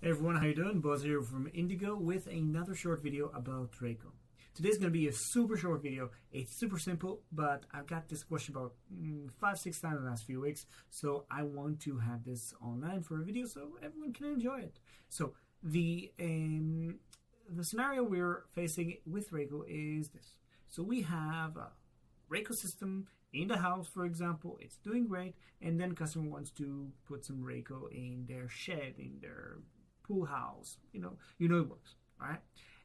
Hey everyone, how you doing? Buzz here from Indigo with another short video about Rako. Today's going to be a super short video. It's super simple, but I've got this question about 5-6 times in the last few weeks, so I want to have this online for a video so everyone can enjoy it. So the scenario we're facing with Rako is this. So we have a Rako system in the house, for example. It's doing great, and then customer wants to put some Rako in their shed, in their pool house. You know it works, right?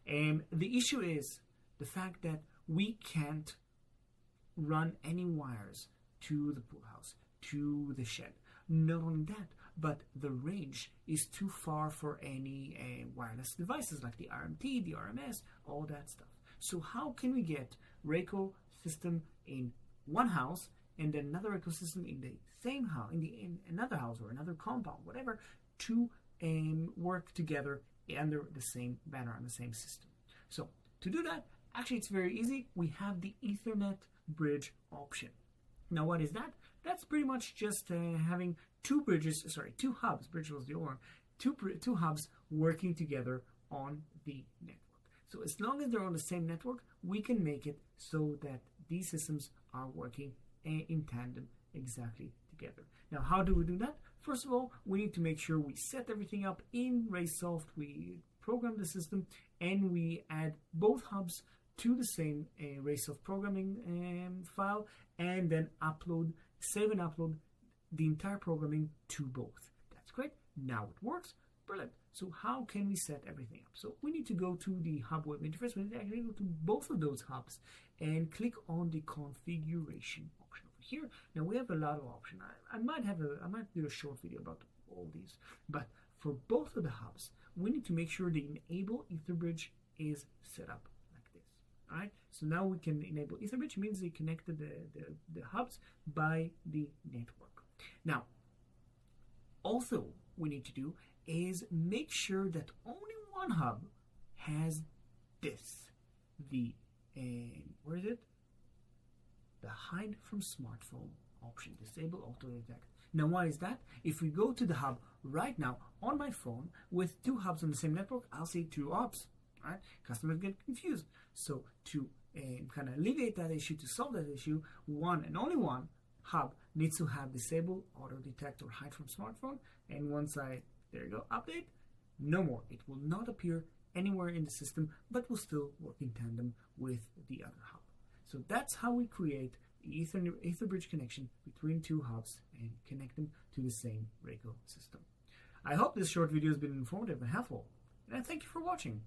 And the issue is the fact that we can't run any wires to the pool house, to the shed. Not only that, but the range is too far for any wireless devices like the RMT, the RMS, all that stuff. So how can we get Rako system in one house and then another Rako system in the same house, in another house or another compound, whatever, to work together under the same banner, on the same system? So to do that, actually it's very easy. We have the Ethernet bridge option. Now what is that? That's pretty much just having two hubs, bridge was the org, two hubs working together on the network. So as long as they're on the same network, we can make it so that these systems are working in tandem exactly together. Now, how do we do that? First of all, we need to make sure we set everything up in RaySoft. We program the system and we add both hubs to the same RaySoft programming file, and then save and upload the entire programming to both. That's great. Now it works. Brilliant. So how can we set everything up? So we need to go to the hub web interface. We need to actually go to both of those hubs and click on the configuration option over here. Now we have a lot of options. I might do a short video about all these, but for both of the hubs, we need to make sure the enable Etherbridge is set up like this. All right. So now we can enable Etherbridge, means they connected the hubs by the network. Now, also we need to do is make sure that only one hub has this, where is it? The hide from smartphone option, disable auto detect. Now why is that? If we go to the hub right now on my phone with two hubs on the same network, I'll see two hubs, right? Customers get confused. So to kind of alleviate that issue, to solve that issue, one and only one hub needs to have disable auto detect or hide from smartphone, and once there you go, update, no more. It will not appear anywhere in the system, but will still work in tandem with the other hub. So that's how we create the Etherbridge connection between two hubs and connect them to the same Rako system. I hope this short video has been informative and helpful, and I thank you for watching.